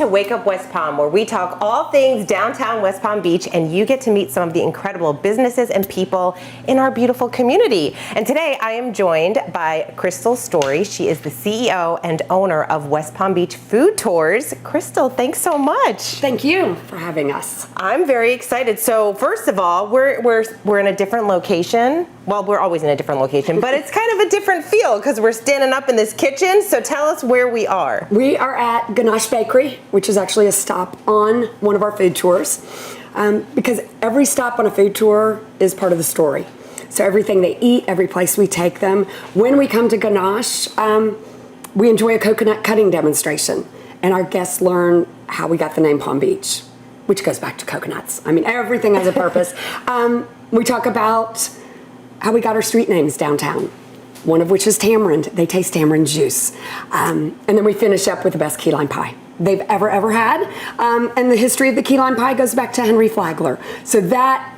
to Wake Up West Palm, where we talk all things downtown West Palm Beach, and you get to meet some of the incredible businesses and people in our beautiful community. And today I am joined by Crystal Story. She is the CEO and owner of West Palm Beach Food Tours. Crystal, thanks so much. Thank you for having us. I'm very excited. So first of all, we're in a different location. Well, we're always in a different location, but it's kind of a different feel because we're standing up in this kitchen. So tell us where we are. We are at Ganache Bakery, which is actually a stop on one of our food tours, because every stop on a food tour is part of the story. So everything they eat, every place we take them. When we come to Ganache, we enjoy a coconut cutting demonstration, and our guests learn how we got the name Palm Beach, which goes back to coconuts. I mean, everything has a purpose. We talk about how we got our street names downtown, one of which is tamarind. They taste tamarind juice. And then we finish up with the best key lime pie they've ever had. And the history of the key lime pie goes back to Henry Flagler. So that,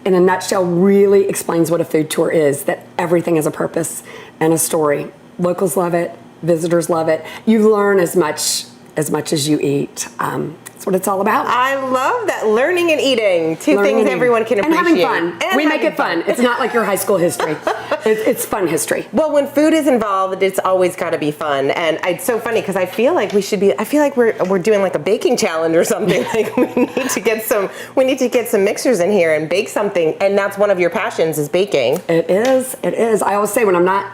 in a nutshell, really explains what a food tour is, that everything has a purpose and a story. Locals love it, visitors love it. You learn as much as you eat. That's what it's all about. I love that. Learning and eating. Two things everyone can appreciate. And having fun. We make it fun. It's not like your high school history. It's fun history. Well, when food is involved, it's always got to be fun. And it's so funny because I feel like we're doing like a baking challenge or something. Like we need to get some mixers in here and bake something. And that's one of your passions, is baking. It is. I always say when I'm not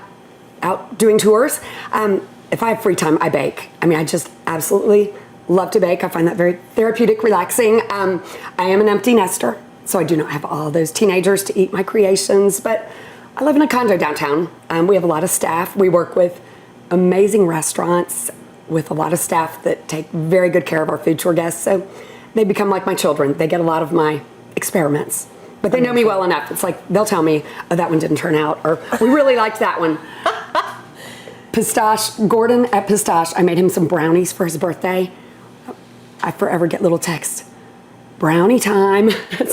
out doing tours, if I have free time, I bake. I mean, I just absolutely love to bake. I find that very therapeutic, relaxing. I am an empty nester, so I do not have all those teenagers to eat my creations, but I live in a condo downtown. We have a lot of staff. We work with amazing restaurants with a lot of staff that take very good care of our food tour guests, so they become like my children. They get a lot of my experiments, but they know me well enough. It's like they'll tell me, oh, that one didn't turn out, or we really liked that one. Gordon at Pistache, I made him some brownies for his birthday. I forever get little texts, brownie time.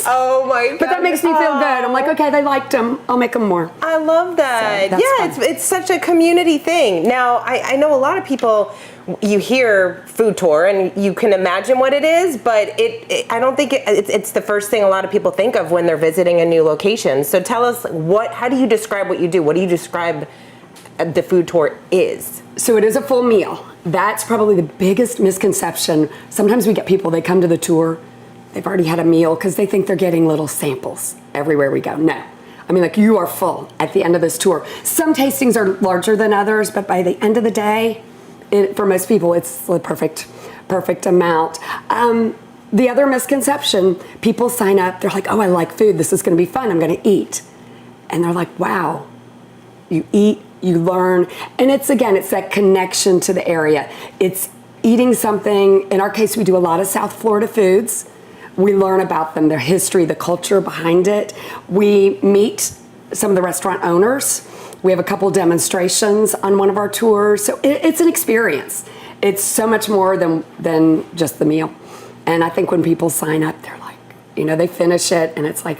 Oh my God. But that makes me feel good. I'm like, okay, they liked them. I'll make them more. I love that. So it's such a community thing. Now, I know a lot of people, you hear food tour and you can imagine what it is, but I don't think it's the first thing a lot of people think of when they're visiting a new location. So tell us, how do you describe what you do? What do you describe the food tour is? So it is a full meal. That's probably the biggest misconception. Sometimes we get people, they come to the tour, they've already had a meal because they think they're getting little samples everywhere we go. No. I mean, like, you are full at the end of this tour. Some tastings are larger than others, but by the end of the day, for most people, it's the perfect amount. The other misconception, people sign up, they're like, oh, I like food, this is gonna be fun, I'm gonna eat. And they're like, wow, you eat, you learn, and it's that connection to the area. It's eating something. In our case, we do a lot of South Florida foods. We learn about them, their history, the culture behind it. We meet some of the restaurant owners. We have a couple demonstrations on one of our tours. So it's an experience. It's so much more than just the meal. And I think when people sign up, they're like, they finish it, and it's like,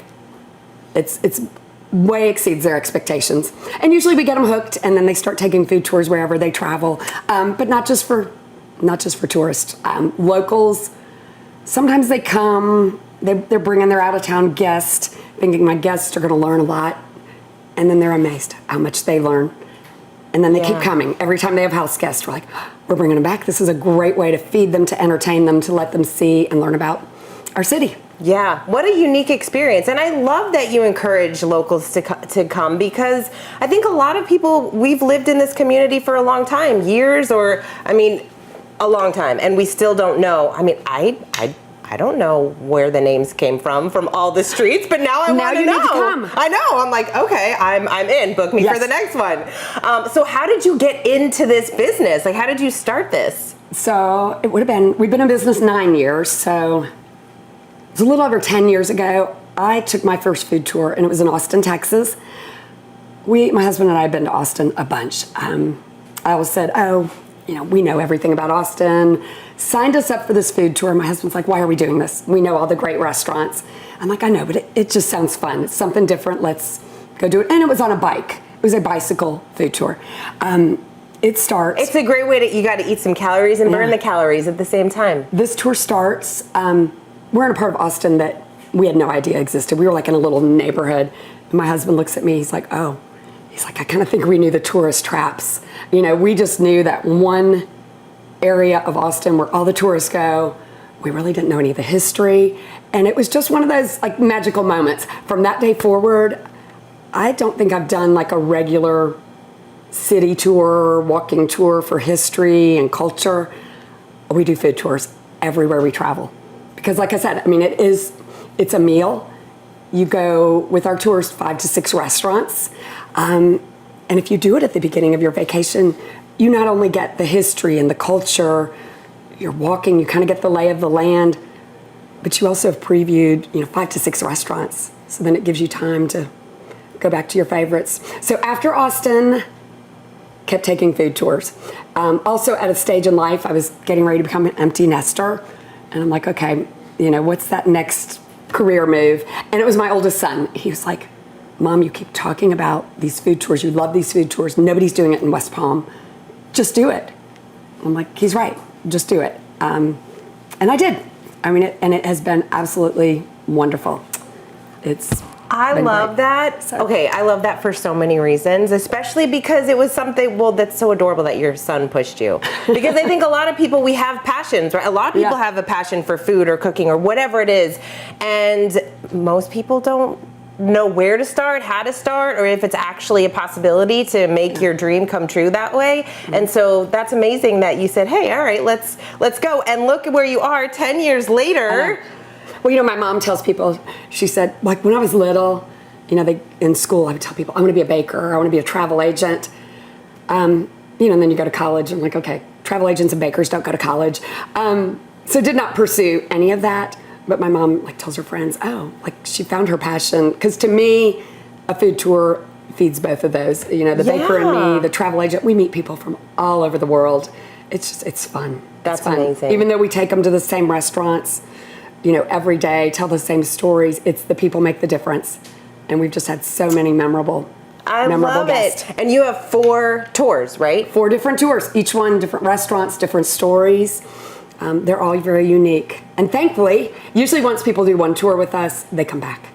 it's way exceeds their expectations. And usually we get them hooked, and then they start taking food tours wherever they travel. But not just for tourists. Locals, sometimes they come, they're bringing their out-of-town guests, thinking my guests are gonna learn a lot, and then they're amazed how much they learn. And then they keep coming. Every time they have house guests, we're like, we're bringing them back. This is a great way to feed them, to entertain them, to let them see and learn about our city. Yeah, what a unique experience. And I love that you encourage locals to come, because I think a lot of people, we've lived in this community for a long time, a long time, and we still don't know. I mean, I don't know where the names came from all the streets, but now I want to know. Need to come. I know. I'm like, okay, I'm in. Book me for the next one. So how did you get into this business? Like, how did you start this? So we've been in business 9 years, so it was a little over 10 years ago. I took my first food tour, and it was in Austin, Texas. My husband and I have been to Austin a bunch. I always said, we know everything about Austin. Signed us up for this food tour. My husband's like, why are we doing this? We know all the great restaurants. I'm like, I know, but it just sounds fun. It's something different. Let's go do it. And it was on a bike. It was a bicycle food tour. It starts. It's a great way to, you got to eat some calories and burn the calories at the same time. This tour starts, we're in a part of Austin that we had no idea existed. We were like in a little neighborhood. And my husband looks at me, he's like, oh. He's like, I kind of think we knew the tourist traps. You know, we just knew that one area of Austin where all the tourists go. We really didn't know any of the history. And it was just one of those like magical moments. From that day forward, I don't think I've done like a regular city tour, walking tour for history and culture. We do food tours everywhere we travel. Because like I said, I mean, it's a meal. You go with our tours 5 to 6 restaurants. And if you do it at the beginning of your vacation, you not only get the history and the culture, you're walking, you kind of get the lay of the land, but you also have previewed, 5 to 6 restaurants. So then it gives you time to go back to your favorites. So after Austin, kept taking food tours. Also at a stage in life, I was getting ready to become an empty nester. And I'm like, okay, what's that next career move? And it was my oldest son. He was like, Mom, you keep talking about these food tours. You love these food tours. Nobody's doing it in West Palm. Just do it. I'm like, he's right. Just do it. And I did. I mean, it has been absolutely wonderful. I love that. So. Okay, I love that for so many reasons, especially because it was something, that's so adorable that your son pushed you. Because I think a lot of people, we have passions, right? A lot of people have a passion for food or cooking or whatever it is. And most people don't know where to start, how to start, or if it's actually a possibility to make your dream come true that way. And so that's amazing that you said, hey, all right, let's go. And look at where you are 10 years later. Well, my mom tells people, she said, like when I was little, in school, I would tell people, I want to be a baker, I want to be a travel agent. And then you go to college, and I'm like, okay, travel agents and bakers don't go to college. So did not pursue any of that. But my mom tells her friends, she found her passion. Because to me, a food tour feeds both of those. The baker and me, the travel agent, we meet people from all over the world. It's fun. That's fun. amazing. Even though we take them to the same restaurants, every day, tell the same stories, it's the people make the difference. And we've just had so many memorable guests. It. And you have 4 tours, right? 4 different tours, each one different restaurants, different stories. They're all very unique. And thankfully, usually once people do one tour with us, they come back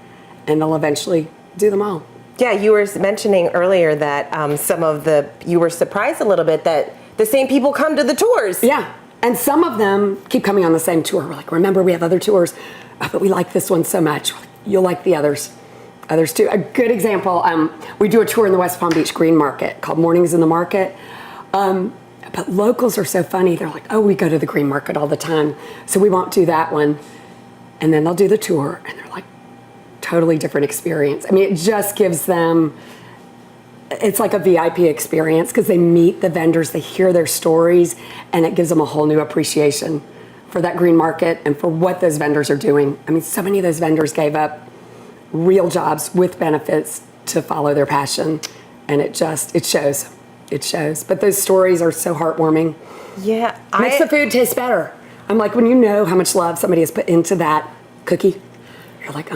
and they'll eventually do them all. Yeah, you were mentioning earlier that you were surprised a little bit that the same people come to the tours. Yeah, and some of them keep coming on the same tour. We're like, remember, we have other tours, but we like this one so much. You'll like the others too. A good example, we do a tour in the West Palm Beach Green Market called Mornings in the Market. But locals are so funny. They're like, we go to the Green Market all the time, so we won't do that one. And then they'll do the tour, and they're like, totally different experience. I mean, it just gives them, it's like a VIP experience because they meet the vendors, they hear their stories, and it gives them a whole new appreciation for that Green Market and for what those vendors are doing. I mean, so many of those vendors gave up real jobs with benefits to follow their passion, and it shows. It shows. But those stories are so heartwarming. Yeah. Makes the food taste better. I'm like, when you know how much love somebody has put into that cookie, you're like,